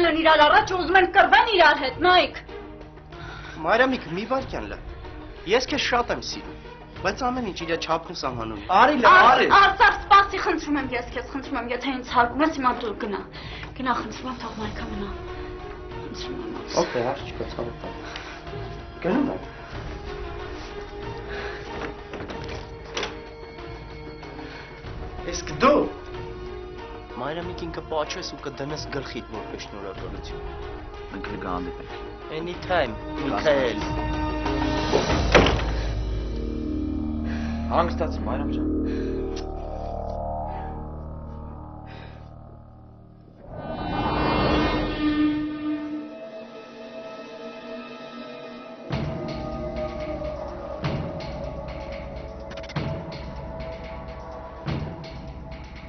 լինեն իրար առաջ ու ուզում են կռվեն իրար հետ, Մայք։ Մարիամիկ, մի վարքյան լա։ Ես քեզ շատ եմ սիրում, բայց ամեն ինչ իր չափն ու սահմանում։ Արծար, սպասի, խնդրում եմ ես քեզ, խնդրում եմ, եթե ինձ հարգում ես, հիմա դու գնա։ Գնա, խնդրում եմ, թող Մայքը մնա։ Խնդրում եմ։ Okay, հարց չկա, ցավոք։ Գնում եմ։ Ես կդու։ Մարիամիկին կպաչես ու կդնես գլխիդ որպես շնորհակալություն։ Մենք կհանդիպենք։ Anytime, Միքայել։ Հանգստացի, Մարիամ ջան։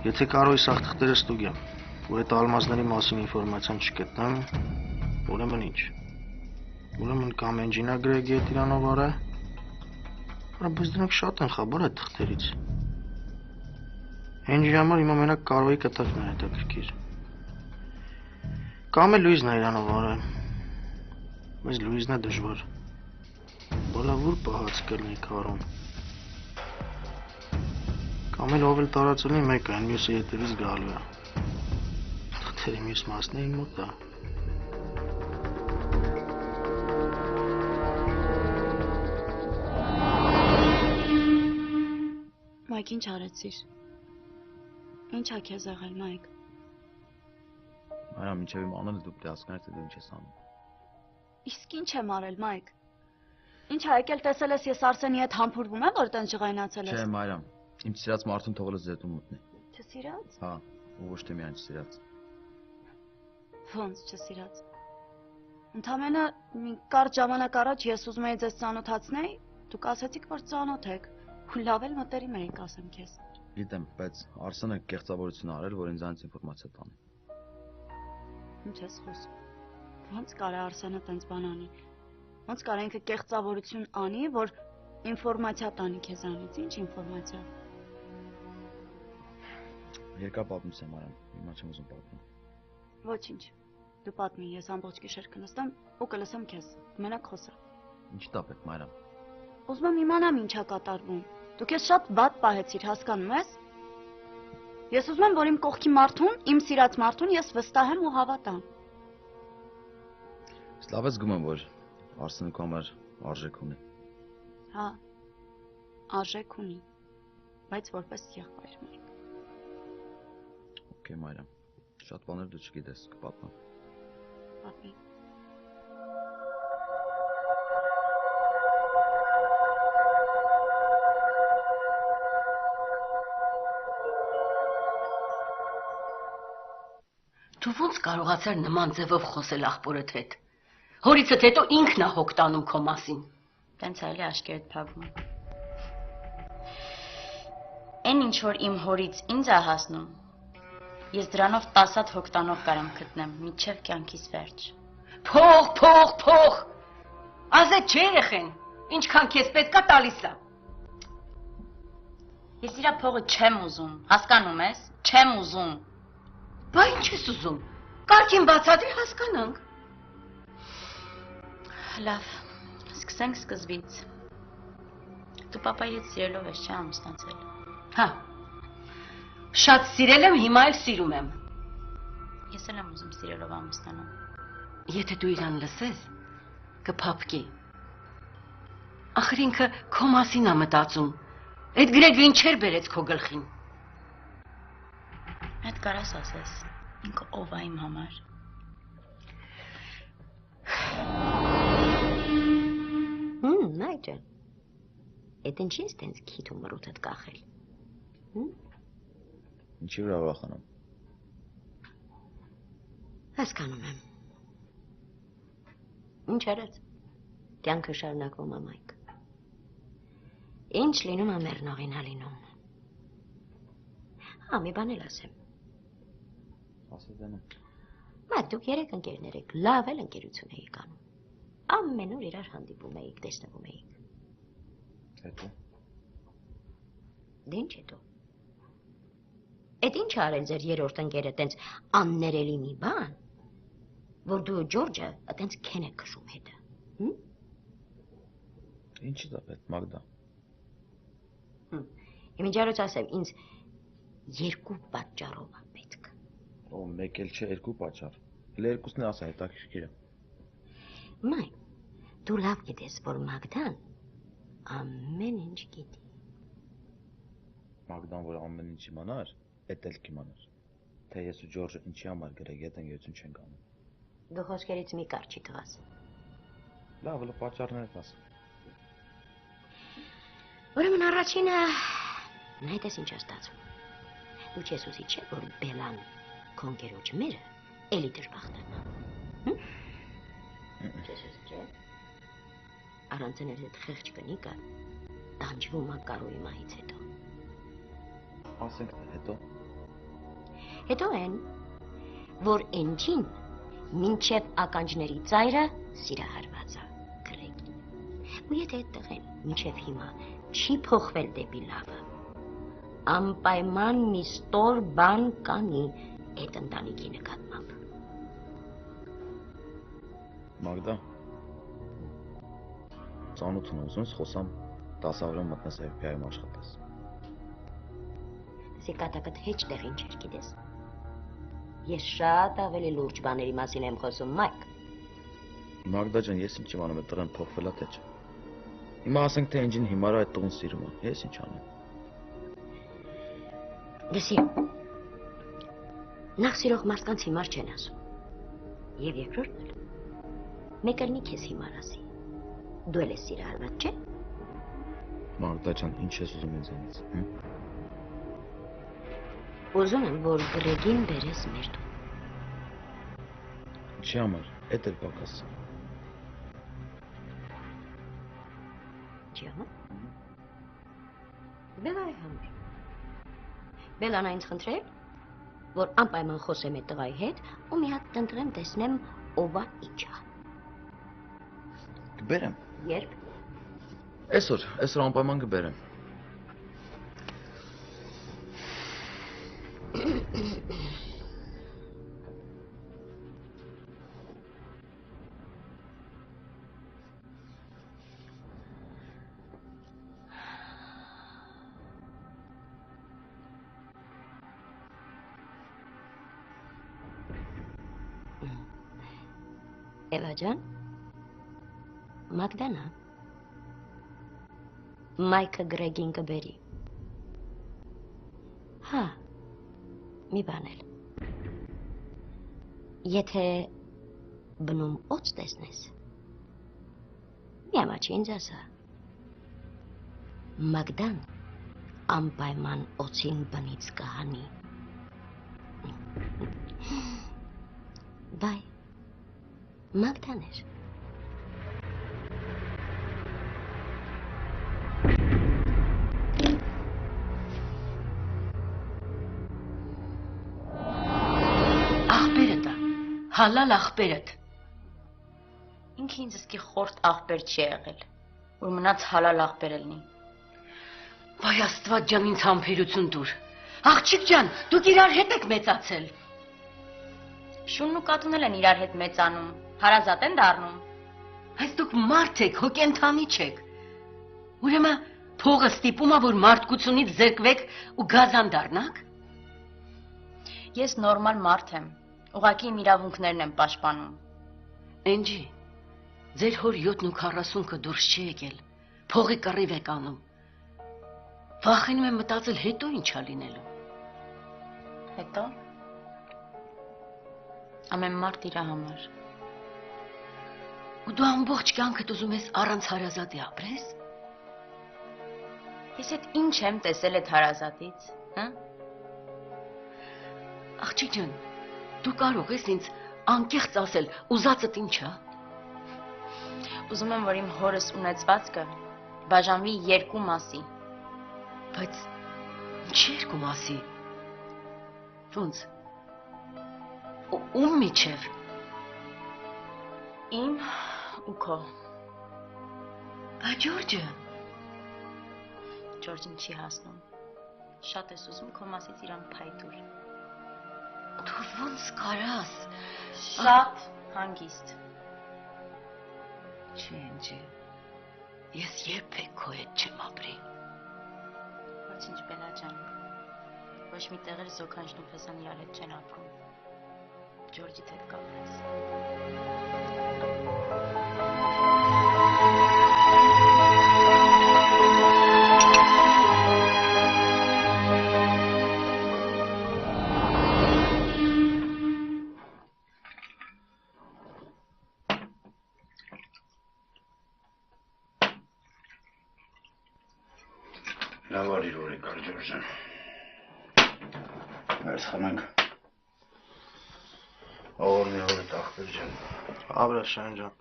Եթե կարող ես աղթղթերը ստուգեմ, ու այդ ալմազների մասին ինֆորմացիան չգտնեմ, ուրեմն ինչ։ Ուրեմն կամ էնջինա գրեգի է տիրանով արա, բայց դրանք շատ են խաբար այդ թղթերից։ Էնջի համար հիմա մենակ կարոյի կտակն է հետաքրքիր։ Կամ է Լուիզն է իրանով արա, բայց Լուիզն է դժվար։ Բոլավոր պահած կլնի քարոն։ Կամ էլ ով էլ տարածունի մեկը, այն մյուսը ետևից գալու է։ Թղթերի մյուս մասն է իմ մոտ է։ Մայք, ինչ արեցիր։ Ինչ ա քեզ եղել, Մայք։ Մարիամ, ինչև իմ անունը դու պետք է հասկանաս, թե դու ինչ ես անում։ Իսկ ինչ եմ արել, Մայք։ Ինչ ա եկել տեսել ես ես Արսենի հետ համբուրվում եմ, որ տենց ջղայնացել ես։ Չէ, Մարիամ, իմ սիրած մարդուն թողել ես ձեթում մտնի։ Չսիրած։ Հա, ու ոչ թե միայն չսիրած։ Ոնց չսիրած։ Ընդամենը մի կարճ ժամանակ առաջ ես ուզում էի ձեզ ծանոթացնել, դուք ասացիք, որ ծանոթ եք, ու լավ էլ մտերիմ էիք, ասեմ քեզ։ Գիտեմ, բայց Արսենը կեղծավորություն արել, որ ինձանից ինֆորմացիա տանի։ Ինչ ես խոսում։ Ոնց կարա Արսենը տենց բան անի։ Ոնց կարա ինքը կեղծավորություն անի, որ ինֆորմացիա տանի քեզանից, ինչ ինֆորմացիա։ Երկար պատմություն, Մարիամ, հիմա չեմ ուզում պատմել։ Ոչինչ։ Դու պատմի, ես ամբողջ գիշեր կնստեմ ու կլսեմ քեզ։ Մենակ խոսա։ Ինչ տապ եք, Մարիամ։ Ուզում եմ իմանամ ինչ ա կատարվում։ Դու քեզ շատ վատ պահեցիր, հասկանում ես։ Ես ուզում եմ, որ իմ կողքի մարդուն, իմ սիրած մարդուն ես վստահեմ ու հավատամ։ Լավ ես զգում եմ, որ Արսենը քո համար արժեք ունի։ Հա, արժեք ունի, բայց որպես եղբայր մեկ։ Okay, Մարիամ, շատ բաներ դու չգիտես, կպատմեմ։ Պատմի։ Դու ոնց կարողացար նման ձևով խոսել աղբորդ հետ։ Հորիցդ հետո ինքն է հոգ տանում քո մասին։ Տենց այլի աշկերտ փակվում։ Այն ինչ որ իմ հորից ինձ է հասնում, ես դրանով 10 հատ հոգ տանող կարամ գտնեմ, մինչև կյանքիս վերջ։ Փող։ Ազատ չէ երեխեն։ Ինչքան քեզ պետքա տալիս է։ Ես իրա փողը չեմ ուզում, հասկանում ես։ Չեմ ուզում։ Բա ինչ ես ուզում։ Կարգին բացատրի հասկանանք։ Լավ, սկսենք սկզբից։ Դու պապայից սիրելով ես, չէ՞ ամուսնացել։ Հա։ Շատ սիրել եմ, հիմա էլ սիրում եմ։ Ես էլ եմ ուզում սիրելով ամուսնանալ։ Եթե դու իրան լսես, կփափկի։ Ախր ինքը քո մասին է մտածում։ Այդ գրեգին չեր բերեց քո գլխին։ Այդ կարաս ասես, ինքը ով է իմ համար։ Նայջան, էդ ինչի ես տենց քիթ ու մռութդ կախել։ Ինչի վրա ուրախանում։ Հասկանում եմ։ Ինչ արած, կյանքը շարունակվում է, Մայք։ Ինչ լինում է մեռնողին է լինում։ Հա, մի բան էլ ասեմ։ Ասես դենը։ Մայք, դուք երեք ընկերներ եք, լավ էլ ընկերություն էիք անում։ Ամեն օր իրար հանդիպում էիք, տեսնվում էիք։ Հետո։ Դե ինչ հետո։ Էդ ինչ արել ձեր երրորդ ընկերը տենց աններելի մի բան։ որ դու Ջորջը այտենց քեն է քշում հետը։ Ինչի՞ դա պետք, Մագդա։ Իմիջարոց ասեմ, ինձ երկու պատճառով է պետք։ Ո մեկ էլ չէ, երկու պատճառ։ Էլ երկուսն էլ ասա, հետաքրքիր է։ Մայ, դու լավ գիտես, որ Մագդան ամեն ինչ գիտի։ Մագդան, որ ամեն ինչ իմանար, էդ էլ կիմանար։ Թե ես ու Ջորջը ինչի համար գրեգ հետ ընկերություն չենք անում։ Դու խոսքերից մի կար չի թվաս։ Լավ, լավ պատճառներդ ասա։ Ուրեմն առաջինը նայտես ինչ է ստացվում։ Դու չես ուզի չէ, որ Բելան քոնկերոջ մերը էլի դժբախտանա։ Չես ուզի չէ։ Առանց էներ հետ խեղճ կնիկը տանջվում է Կարոյի մահից հետո։ Ասենք հետո։ Հետո են, որ Էնջին մինչև ականջների ծայրը սիրահարված է Գրեգին։ Ու եթե այդ տղեն մինչև հիմա չի փոխվել դեպի լավը, անպայման մի ստոր բան կանի այդ ընտանիքի նկատմամբ։ Մագդա, ծանոթ եմ ուզում խոսամ 10 օրը մտնես FBI-ում աշխատես։ Զեկատակդ հեչ տեղին չեր գիտես։ Ես շատ ավելի լուրջ բաների մասին եմ խոսում, Մայք։ Մագդա ջան, ես ինչ իմանում եմ, տղեն փոխվել է թե չէ։ Հիմա ասենք թե Էնջին հիմա այդ տուն սիրում է, ես ինչ անեմ։ Լսի, նախ սիրող մարդկանց հիմար չեն ասում։ Եվ երկրորդն էլ, մեկ էլ մի քեզ հիմար ասի։ Դու էլ ես սիրահարված, չէ՞։ Մագդա ջան, ինչ ես ուզում ինձանից, Ուզում եմ, որ Գրեգին բերես մեր տուն։ Ինչի համար, էդ էլ պակաս։ Ինչի համար։ Բելայի համար։ Բելան այնց խնդրել, որ անպայման խոսեմ այդ տղայի հետ ու մի հատ տնտրեմ տեսնեմ ով է ինչ է։ Կբերեմ։ Երբ։ Այսօր անպայման կբերեմ։ Էվա ջան, Մագդանա, Մայքը Գրեգին կբերի։ Հա, մի բան էլ։ Եթե բնում օծ տեսնես, մի ամաչի ինձ ասա։ Մագդան անպայման օծին բնից կհանի։ Բայ, Մագդան էր։ Աղբերդ է, հալալ աղբերդ։ Ինքը ինձ իսկի խորտ աղբեր չի եղել, որ մնաց հալալ աղբեր լինի։ Վայ Աստված ջան, ինձ համբերություն տուր։ Աղջիկ ջան, դուք իրար հետ եք մեծացել։ Շունն ու կատուն էլ են իրար հետ մեծանում, հարազատ են դառնում։ Այս դուք մարդ եք, հո կենդանի չեք։ Ուրեմն փողը ստիպում է, որ մարդկությունից զրկվեք ու գազան դառնաք։ Ես նորմալ մարդ եմ, ուղղակի իմ իրավունքներն եմ պաշտպանում։ Էնջի, ձեր հոր 740-ը դուրս չի եկել, փողի կռիվ եք անում։ Վախենում եմ մտածել հետո ինչ է լինելու։ Հետո ամեն մարդ իր համար։ Ու դու ամբողջ կյանքդ ուզում ես առանց հարազատի ապրես։ Ես այդ ինչ եմ տեսել այդ հարազատից, հա։ Աղջիկ ջան, դու կարող ես ինձ անկեղծ ասել, ուզածդ ինչ է։ Ուզում եմ, որ իմ հորս ունեցվածքը բաժանվի երկու մասի։ Բայց ինչ երկու մասի։ Ոնց։ Ում միջև։ Իմ ու քո։ Բա Ջորջը։ Ջորջին չի հասնում։ Շատ ես ուզում քո մասից իրան փայտուր։ Դու ոնց կարաս։ Շատ Հանգիստ։ Չենջի։ Ես երբեք քո հետ չեմ ապրի։ Ոչինչ Բելա ջան։ Ոչ մի տեղեր Զոքանջն ու Փեսան իրար հետ չեն ապրում։ Ջորջիդ հետ կապրես։ Լավ արիր օրեկար Ջորջան։ Այս խմենք։ Ողորմի օրդ ախպեր ջան։ Ապրես Շահեն ջան։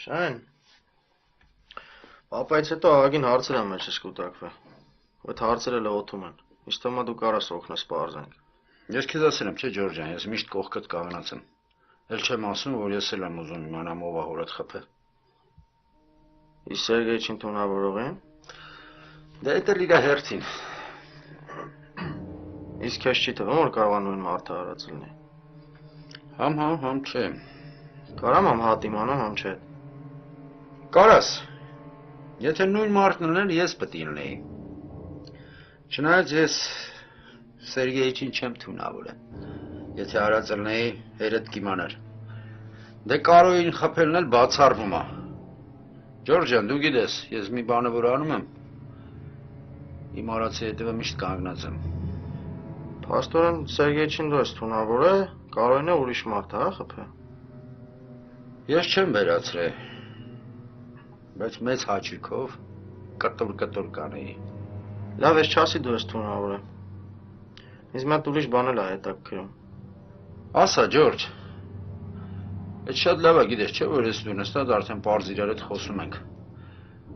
Շահեն։ Պապայից հետո աղագին հարցեր ամ մեջս կուտակվել։ Այդ հարցերը լողոթում են։ Իսկ թվում է դու կարաս օգնես պարզենք։ Ես քեզ ասել եմ, չէ Ջորջան, ես միշտ կողքդ կանգնած եմ։ Էլ չեմ ասում, որ ես էլ եմ ուզում իմանամ ով է հորդ խփե։ Իսկ Սերգեյչին թունավորող են։ Դե դա լիգա հերթին։ Իսկ քեզ չի թվում, որ կարող է նույն մարդը արած լինի։ Համ չէ։ Կարամ համ հատ իմանամ, համ չէ։ Կարաս։ Եթե նույն մարդն ուներ, ես պետք է լինեի։ Չնայած ես Սերգեյչին չեմ թունավորել։ Եթե արած լինեի, հերդ կիմանար։ Դե Կարոյին խփելն էլ բացառվում է։ Ջորջան, դու գիտես, ես մի բանը որ անում եմ, իմ արածի հետևը միշտ կանգնած եմ։ Փաստորեն Սերգեյչին դու ես թունավորել, Կարոյին է ուրիշ մարդ է, հա խփե։ Ես չեմ վերացրել, բայց մեծ հաճույքով կտոր կանեի։ Լավ, ես չասի դու ես թունավորել։ Ինձ մոտ ուրիշ բան էլ է հետաքրքրում։ Ասա Ջորջ, այդ շատ լավ է, գիտես չէ, որ ես դու նստած արդեն պարզ իրար հետ խոսում ենք։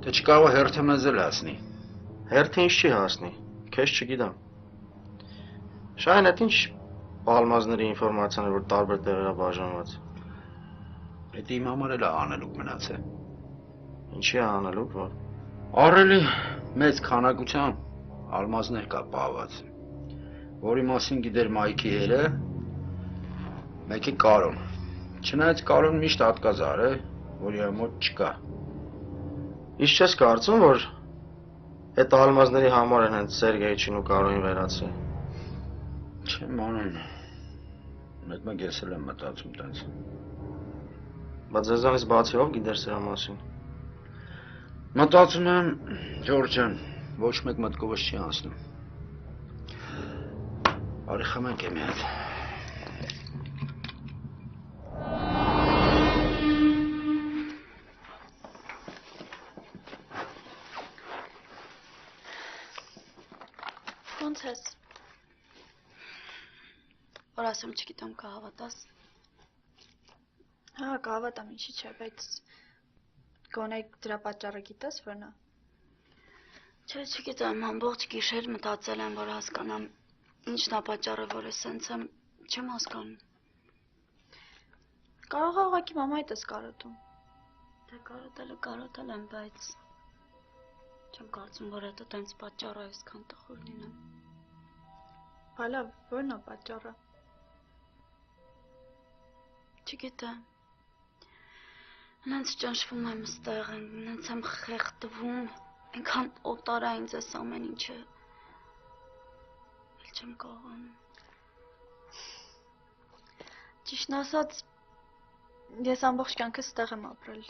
Թե չկարող է հերթը մեզ էլ հասնի։ Հերթը ինձ չի հասնի, քեզ չգիտեմ։ Շահեն, այդ ինչ ալմազների ինֆորմացիան է, որ տարբեր տեղեր է բաժանված։ Դա իմ համար էլ է անելուկ մնացել։ Ինչի է անելուկ, որ։ Առելի մեծ քանակությամբ ալմազներ կա պահված, որի մասին գիտեր Մայքի հերը, մեկի Կարոն։ Չնայած Կարոն միշտ հատկաց արել, որ իր մոտ չկա։ Իսկ չես կարծում, որ այդ ալմազների համար են հենց Սերգեյչին ու Կարոյին վերացրել։ Չեմ անում։ Մեկ ես էլ եմ մտածում տենց։ Բայց ձեզանից բացի ով գիտեր սրա մասին։ Մտածում եմ, Ջորջան, ոչ մեկ մտքովս չի անցնում։ Արի խմենք է մի հատ։ Ոնց ես։ Որ ասում չգիտեմ կհավատաս։ Հա, կհավատամ, ինչի՞ չէ, բայց գոնե դրա պատճառը գիտես որն է։ Չէ, չգիտեմ, ամբողջ գիշեր մտածել եմ, որ հասկանամ ինչն է պատճառը, որ ես սենց եմ, չեմ հասկանում։ Կարող է ուղղակի մամայդ ես կարոտում։ Դե կարոտել եմ, բայց չեմ կարծում, որ դա տենց պատճառը այսքան տխուր լինեմ։ Բալա, որն է պատճառը։ Չգիտեմ։ Նենց ճնշվում եմ ստեղ, նենց եմ խեղդվում, այնքան օտար է ինձ այս ամեն ինչը։ Էլ չեմ կարողանում։ Ճիշտն ասած, ես ամբողջ կյանքս ստեղ եմ ապրել։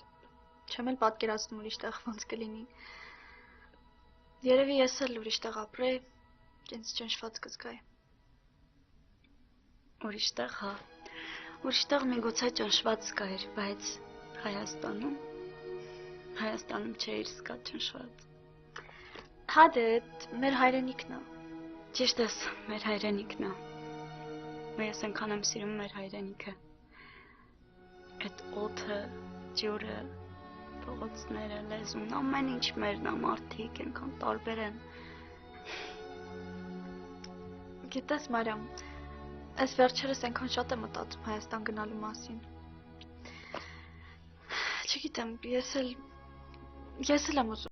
Չեմ էլ պատկերացնում ուրիշ տեղ ոնց կլինի։ Երևի ես էլ ուրիշ տեղ ապրեի, ինձ ճնշված կզգայի։ Ուրիշ տեղ, հա։ Ուրիշ տեղ միգուցե ճնշված զգայր, բայց Հայաստանում չէիր զգա ճնշված։ Հա դե, մեր հայրենիքն է։ Ճիշտ ես, մեր հայրենիքն է։ Ու ես այնքան եմ սիրում մեր հայրենիքը։ Այդ օդը, ջուրը, փողոցները, լեզուն, ամեն ինչ մերն է, մարդիկ այնքան տարբեր են։ Գիտես, Մարիամ, այս վերջերս այնքան շատ եմ մտածում Հայաստան գնալու մասին։ Չգիտեմ, ես էլ եմ ուզում